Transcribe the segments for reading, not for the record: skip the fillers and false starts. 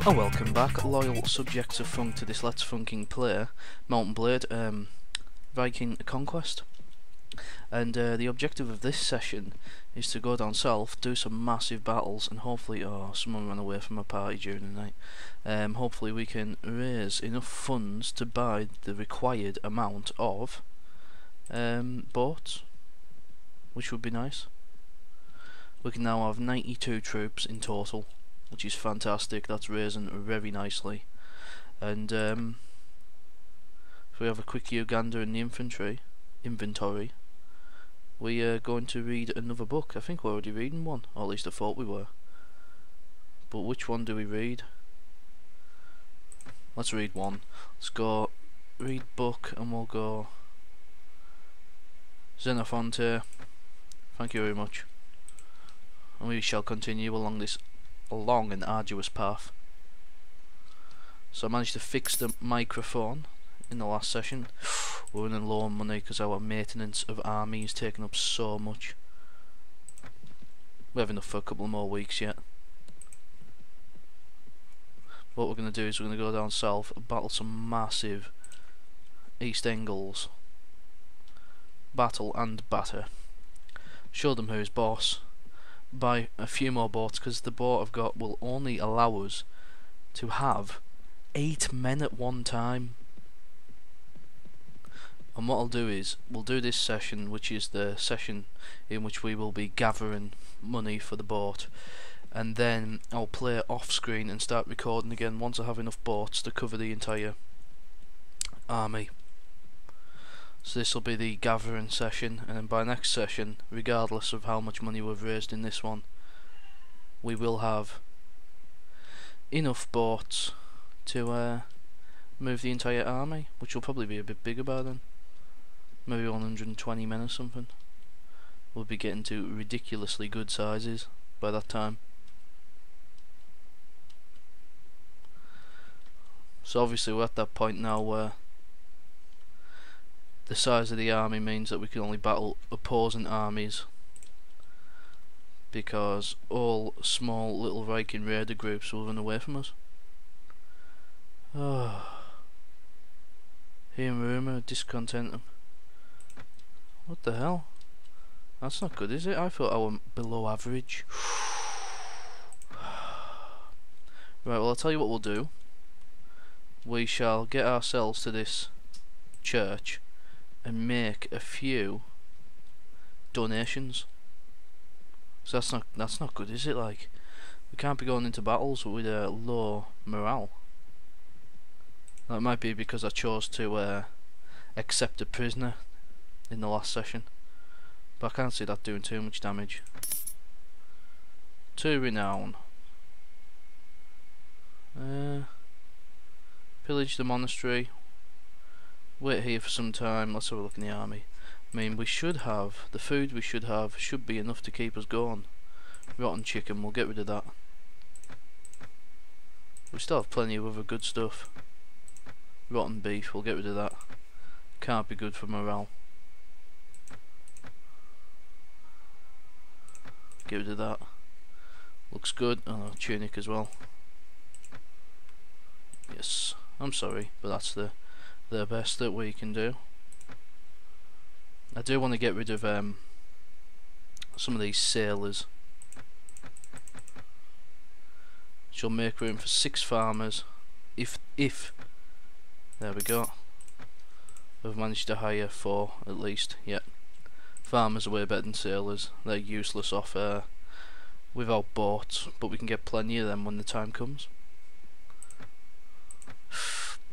And welcome back, loyal subjects of funk, to this Let's Funking play, Mountain Blade, Viking Conquest. And the objective of this session is to go down south, do some massive battles, and hopefully, someone ran away from a party during the night. Hopefully we can raise enough funds to buy the required amount of boats, which would be nice. We can now have 92 troops in total, which is fantastic. That's raising very nicely. And if we have a quick Uganda in the inventory, we are going to read another book. I think we're already reading one, or at least I thought we were. But which one do we read? Let's read one. Let's go read book, and we'll go Xenophonte. Thank you very much. And we shall continue along this long and arduous path. So I managed to fix the microphone in the last session. We're running low on money because our maintenance of army is taking up so much. We have enough for a couple more weeks yet. What we're going to do is we're going to go down south and battle some massive East Angles. Battle and batter. Show them who's boss. Buy a few more boats, because the boat I've got will only allow us to have 8 men at one time. And what I'll do is, we'll do this session, which is the session in which we will be gathering money for the boat, and then I'll play off screen and start recording again once I have enough boats to cover the entire army. So this will be the gathering session, and then by next session, regardless of how much money we've raised in this one, we will have enough boats to move the entire army, which will probably be a bit bigger by then. Maybe 120 men or something. We'll be getting to ridiculously good sizes by that time. So obviously we're at that point now where the size of the army means that we can only battle opposing armies, because all small little Viking raider groups will run away from us. Hear rumour, discontent. What the hell? That's not good, is it? I thought I were below average. Right, well I'll tell you what we'll do. We shall get ourselves to this church and make a few donations. So that's not good, is it? Like, we can't be going into battles with a low morale. That might be because I chose to accept a prisoner in the last session, but I can't see that doing too much damage. 2 renown. Pillage the monastery. Wait here for some time. Let's have a look in the army. I mean, we should have the food we should have should be enough to keep us going. Rotten chicken, we'll get rid of that. We still have plenty of other good stuff. Rotten beef, we'll get rid of that. Can't be good for morale. Get rid of that. Looks good. Oh, tunic as well. Yes, I'm sorry, but that's the best that we can do. I do want to get rid of some of these sailors. She'll make room for 6 farmers. If there we go. We've managed to hire 4 at least. Yet farmers are way better than sailors. They're useless off without boats, but we can get plenty of them when the time comes.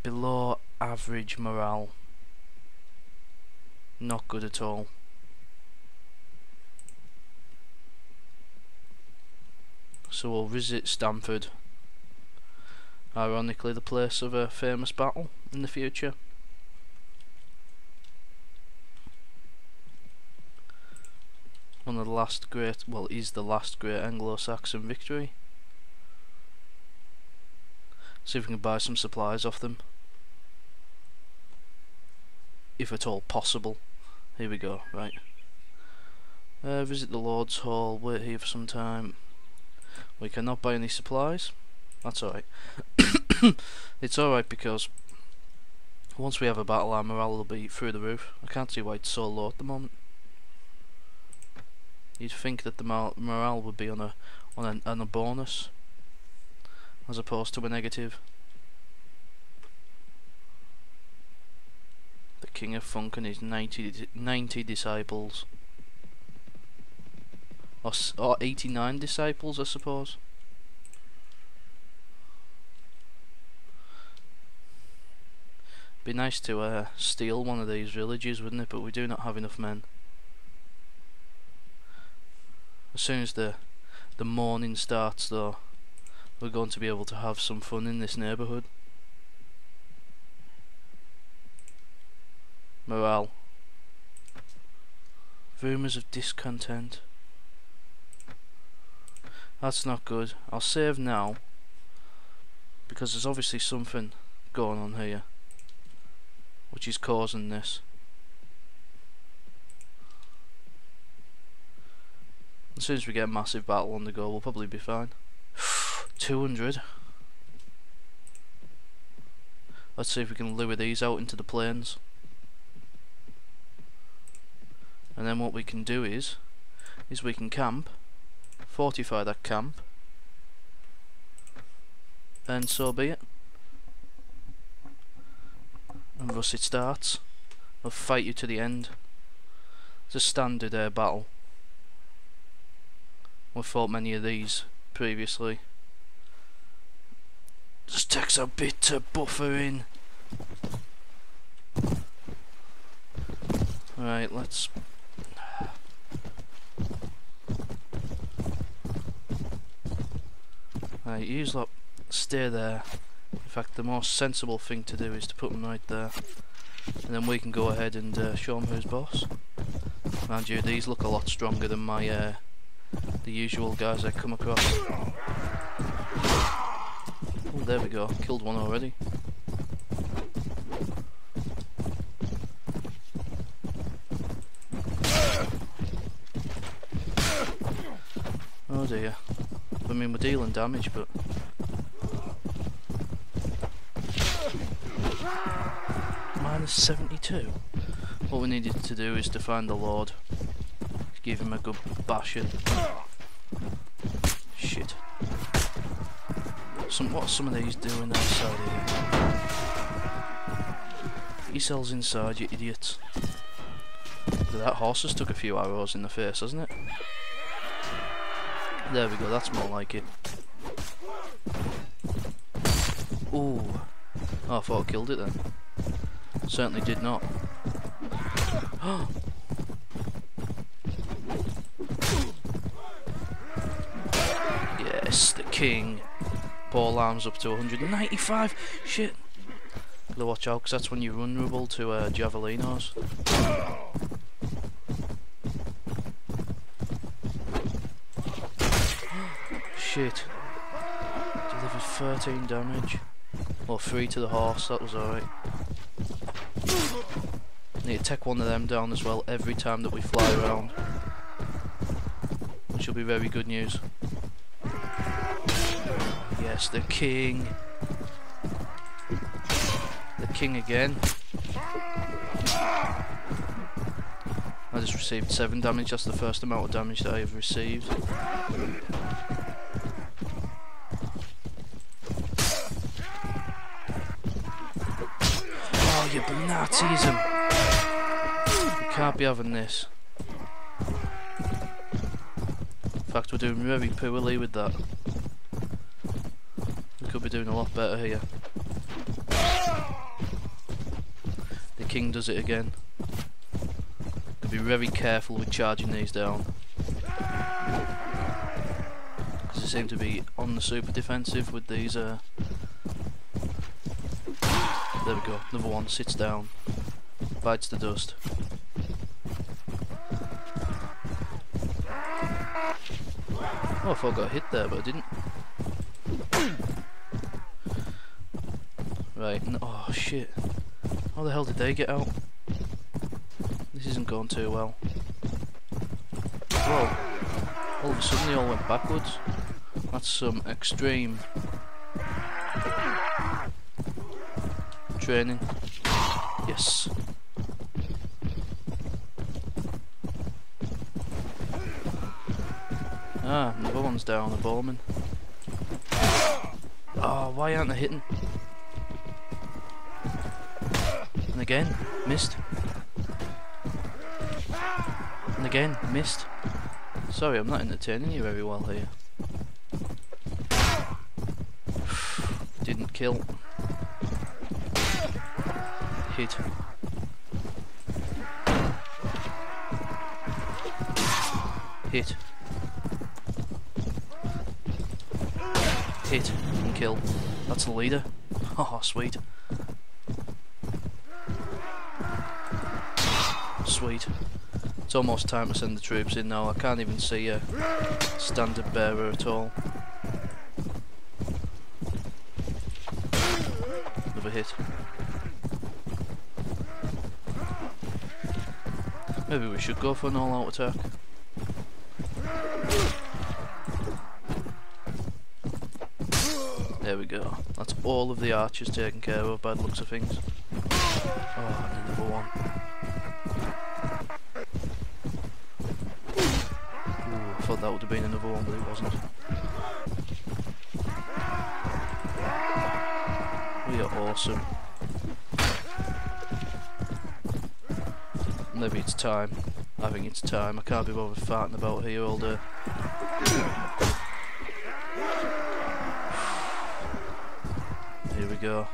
Below average morale. Not good at all. So we'll visit Stamford. Ironically, the place of a famous battle in the future. One of the last great, well, is the last great Anglo-Saxon victory. See if we can buy some supplies off them, if at all possible. Here we go. Right. Visit the Lord's Hall. Wait here for some time. We cannot buy any supplies. That's alright. It's alright because once we have a battle, our morale will be through the roof. I can't see why it's so low at the moment. You'd think that the morale would be on a bonus as opposed to a negative. The King of Funk and his 90 disciples. Or 89 disciples, I suppose. Be nice to steal one of these villages, wouldn't it? But we do not have enough men. As soon as the morning starts, though, we're going to be able to have some fun in this neighbourhood. Morale. Rumours of discontent. That's not good. I'll save now, because there's obviously something going on here which is causing this. As soon as we get a massive battle on the go, we'll probably be fine. 200. Let's see if we can lure these out into the plains. And then what we can do is we can camp, fortify that camp, and so be it. And thus it starts. I'll fight you to the end. It's a standard battle. We've fought many of these previously. Just takes a bit to buffer in. Right, let's... Right, use that. Stay there. In fact, the most sensible thing to do is to put them right there, and then we can go ahead and show them who's boss. Mind you, these look a lot stronger than my the usual guys I come across. Oh, there we go. Killed one already. Oh dear. I mean, we're dealing damage, but... Minus 72. What we needed to do is to find the Lord. Give him a good bashing. Shit. What's some of these doing outside here? He sells inside, you idiots. That horse has took a few arrows in the face, hasn't it? There we go, that's more like it. Ooh. Oh, I thought I killed it then. Certainly did not. Yes, the king. Ball arms up to 195. Shit. Gotta watch out, because that's when you're vulnerable to javelinos. Shit. Delivered 13 damage. Well, 3 to the horse, that was alright. Need to take one of them down as well every time that we fly around, which will be very good news. Yes, the king. The king again. I just received 7 damage, that's the first amount of damage that I have received. Oh, you Nazism! We can't be having this. In fact, we're doing very poorly with that. We could be doing a lot better here. The king does it again. Gotta be very careful with charging these down, because they seem to be on the super defensive with these. There we go, another one sits down, bites the dust. Oh, I thought I got hit there, but I didn't. Right, oh shit. How the hell did they get out? This isn't going too well. Whoa. All of a sudden they all went backwards. That's some extreme Training. Yes. Ah, another one's down, a bowman. Oh, why aren't they hitting? And again, missed. And again, missed. Sorry, I'm not entertaining you very well here. Didn't kill. Hit. Hit. Hit and kill. That's the leader. Oh, sweet. Sweet. It's almost time to send the troops in now. I can't even see a standard bearer at all. Another hit. Maybe we should go for an all-out attack. There we go. That's all of the archers taken care of by the looks of things. Oh, and another one. Ooh, I thought that would have been another one, but it wasn't. We are awesome. Maybe it's time. I think it's time. I can't be bothered farting about here all day. Here we go.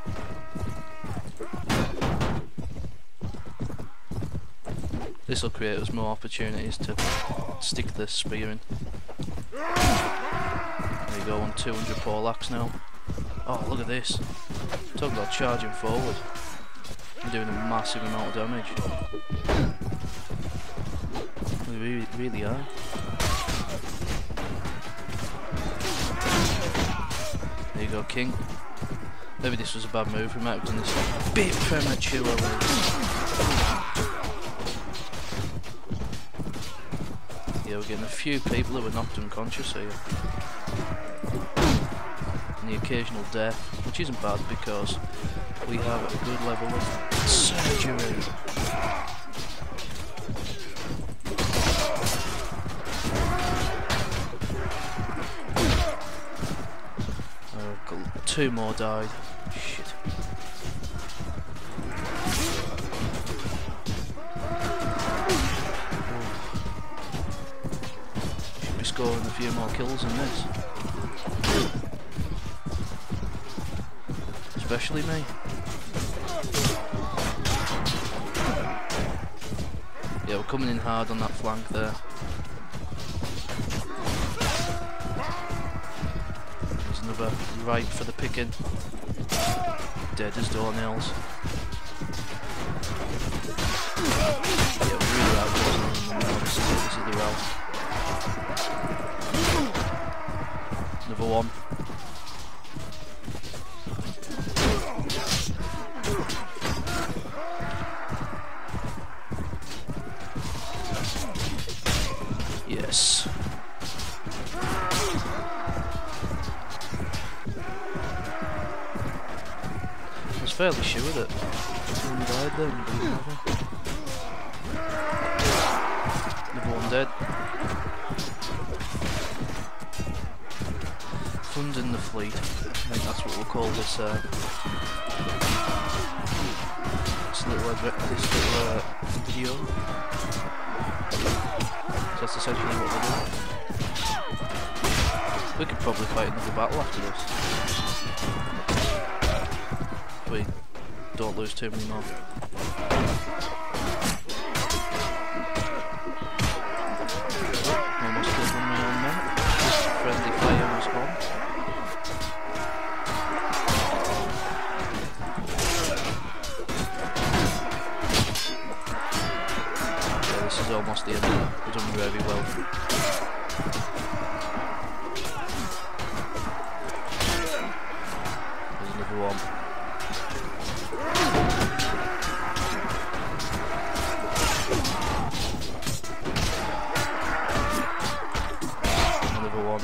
This will create us more opportunities to stick the spear in. There you go, on 200 poleaxe now. Oh, look at this. Talk about charging forward. I'm doing a massive amount of damage. We really are. There you go, King. Maybe this was a bad move, we might have done this a bit prematurely. Yeah, we're getting a few people who are knocked unconscious here. And the occasional death, which isn't bad because we have a good level of surgery. Two more died. Shit. Should be scoring a few more kills in this. Especially me. Yeah, we're coming in hard on that flank there. Ripe for the picking. Dead as doornails. Yeah, we're really outclassing them now. This is the route. Another one. Yes. Fairly sure that someone died there, another one dead. Funding the fleet, I think that's what we'll call this little video. So that's essentially what we're doing. We could probably fight another battle after this. We don't lose too many more. Almost killed one of my own men. Friendly fire was on. Yeah, this is almost the end. We're doing very well. There's another one.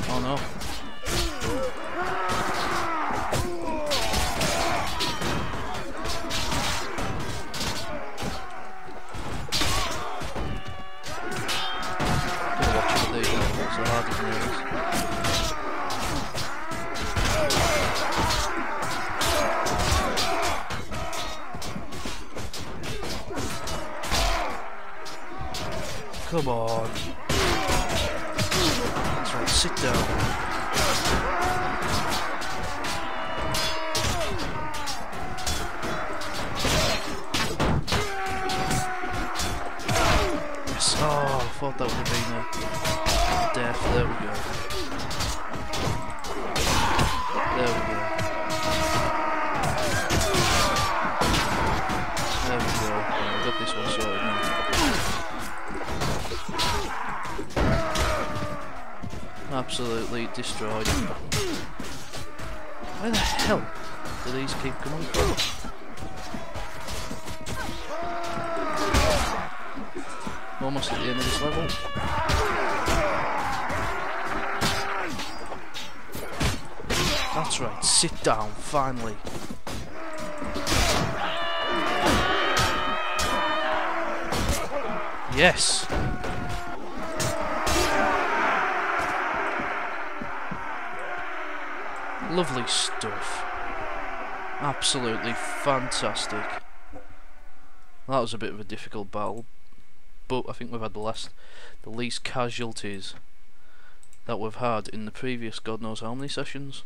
Oh no. Come on. That's right, sit down. Yes, oh, I thought that would have been a death. There we go. There we go. There we go. Yeah, we got this one sorted now. Absolutely destroyed. Where the hell do these keep coming from? Almost at the end of this level. That's right, sit down, finally. Yes! Lovely stuff. Absolutely fantastic. That was a bit of a difficult battle, but I think we've had the least casualties that we've had in the previous God knows how many sessions.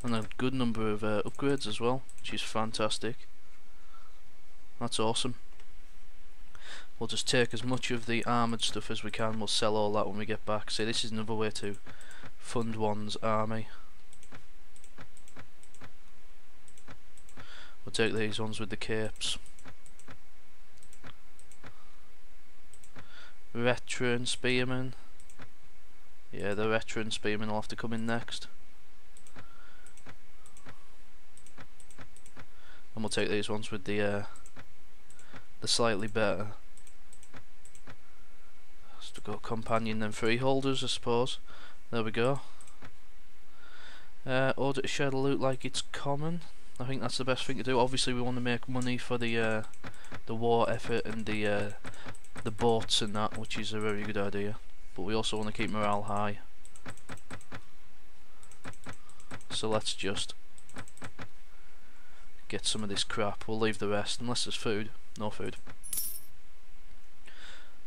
And a good number of upgrades as well, which is fantastic. That's awesome. We'll just take as much of the armoured stuff as we can. We'll sell all that when we get back. See, this is another way to fund one's army. We'll take these ones with the capes. Veteran spearmen. Yeah, the veteran spearmen will have to come in next. And we'll take these ones with the slightly better. Has to go companion then freeholders, I suppose. There we go. Order to share the loot like it's common. I think that's the best thing to do. Obviously, we want to make money for the war effort and the boats and that, which is a very good idea. But we also want to keep morale high. So let's just get some of this crap. We'll leave the rest, unless there's food. No food.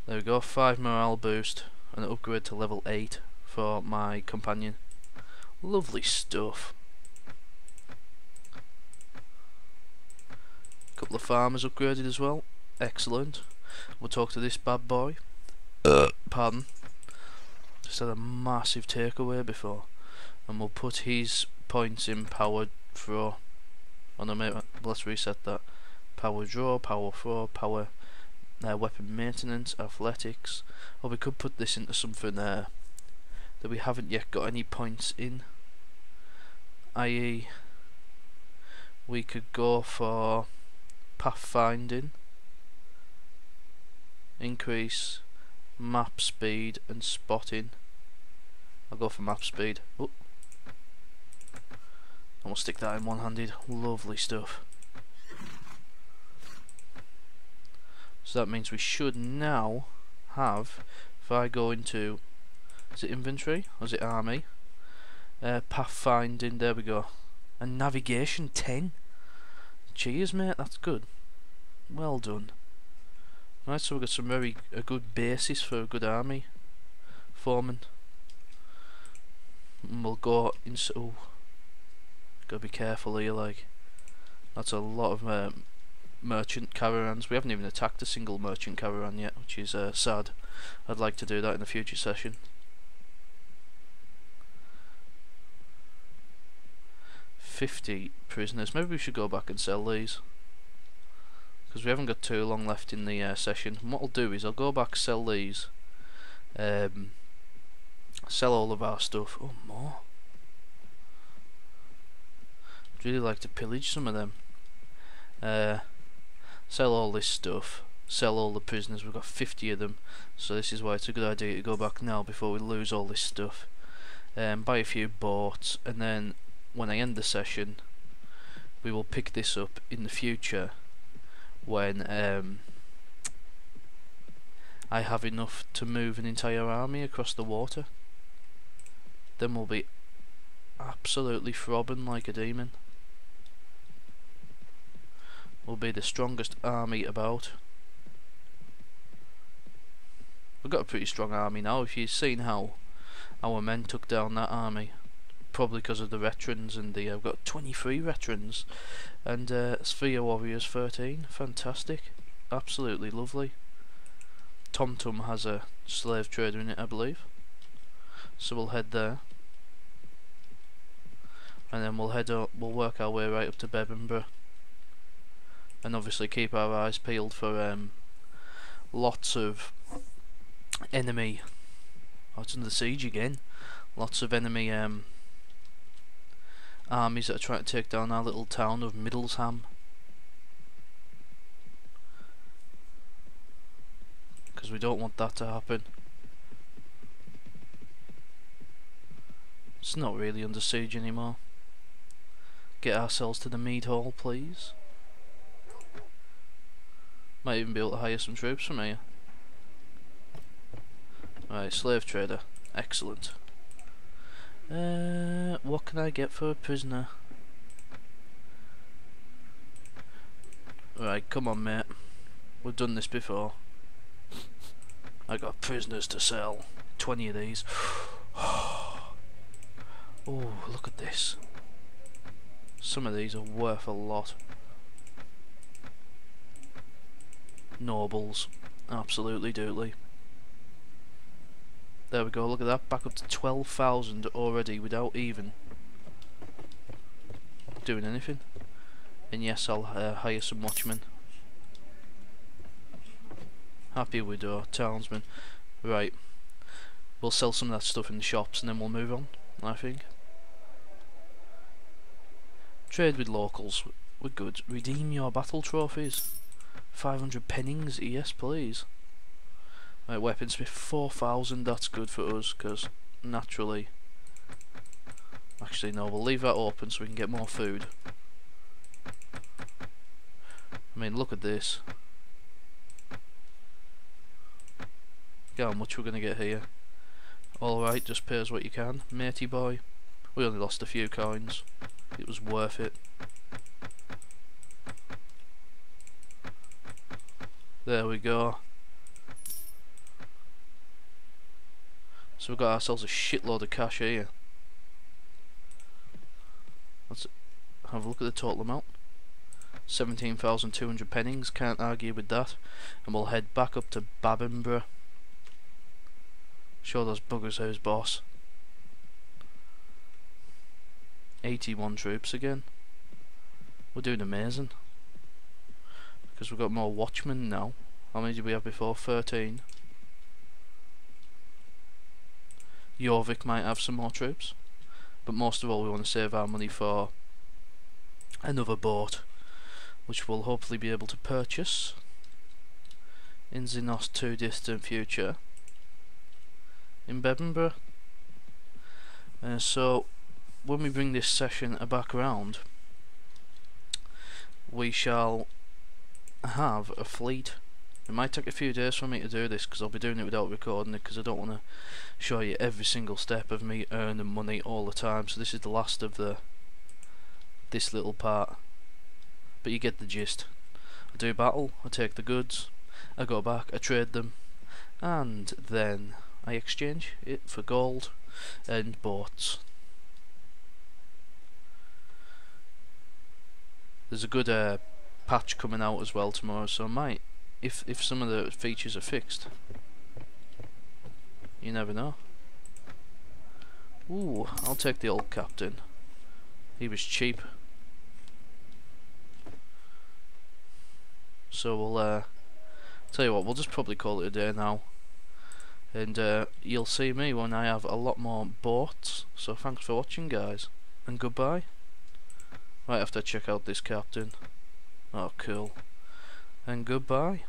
There we go, 5 morale boost and an upgrade to level 8 for my companion. Lovely stuff. Couple of farmers upgraded as well. Excellent. We'll talk to this bad boy. Pardon. Just had a massive takeaway before. And we'll put his points in power throw. Oh no, mate, let's reset that. Power draw, power throw, power weapon maintenance, athletics. Or we could put this into something that we haven't yet got any points in. I.e. we could go for pathfinding. Increase map speed and spotting. I'll go for map speed. Oh. And we'll stick that in one-handed. Lovely stuff. So that means we should now have, if I go into, is it inventory or is it army? Pathfinding, there we go. And navigation 10. Cheers, mate, that's good. Well done. Right, so we've got a good basis for a good army foreman. And we'll go into. Oh, gotta be careful here, like. That's a lot of merchant caravans. We haven't even attacked a single merchant caravan yet, which is sad. I'd like to do that in a future session. 50 prisoners. Maybe we should go back and sell these, because we haven't got too long left in the session. And what I'll do is I'll go back, sell these, sell all of our stuff. Oh, more. I'd really like to pillage some of them. Sell all this stuff, sell all the prisoners. We've got 50 of them, so this is why it's a good idea to go back now before we lose all this stuff. Buy a few boats, and then when I end the session we will pick this up in the future when I have enough to move an entire army across the water. Then we'll be absolutely throbbing like a demon. We'll be the strongest army about. We've got a pretty strong army now. If you've seen how our men took down that army, probably because of the veterans, and we've got 23 veterans, and Sphere Warriors 13. Fantastic, absolutely lovely. Tom Tum has a slave trader in it, I believe. So we'll head there, and then we'll head up. We'll work our way right up to Bebinborough, and obviously keep our eyes peeled for lots of enemy. Oh, it's under siege again. Lots of enemy armies that are trying to take down our little town of Middlesham. Because we don't want that to happen. It's not really under siege anymore. Get ourselves to the Mead Hall, please. Might even be able to hire some troops from here. Right, slave trader. Excellent. What can I get for a prisoner? Right, come on, mate. We've done this before. I got prisoners to sell. 20 of these. Oh, look at this. Some of these are worth a lot. Nobles. Absolutely doodly. There we go, look at that. Back up to 12,000 already without even doing anything. And yes, I'll hire some watchmen. Happy with our townsmen. Right. We'll sell some of that stuff in the shops and then we'll move on, I think. Trade with locals. We're good. Redeem your battle trophies. 500 pennings, yes please. Right, weaponsmith 4,000, that's good for us, because naturally... Actually no, we'll leave that open so we can get more food. I mean, look at this. Look how much we're going to get here. Alright, just pay us what you can, matey boy. We only lost a few coins. It was worth it. There we go. So we've got ourselves a shitload of cash here. Let's have a look at the total amount. 17,200 pennings, can't argue with that. And we'll head back up to Bebinborough. Show those buggers who's boss. 81 troops again. We're doing amazing. Because we've got more watchmen now. How many did we have before? 13. Jorvik might have some more troops, but most of all we want to save our money for another boat, which we'll hopefully be able to purchase in the not too distant future in Bebinborough. So when we bring this session back around, we shall have a fleet. It might take a few days for me to do this because I'll be doing it without recording it, because I don't want to show you every single step of me earning money all the time. So this is the last of this little part, but you get the gist. I do battle, I take the goods, I go back, I trade them, and then I exchange it for gold and boats. There's a good patch coming out as well tomorrow, so I might, if some of the features are fixed, you never know. Ooh, I'll take the old captain. He was cheap. So we'll tell you what, we'll just probably call it a day now. And you'll see me when I have a lot more boats. So thanks for watching, guys, and goodbye. Right, after I check out this captain. Oh, cool. And goodbye.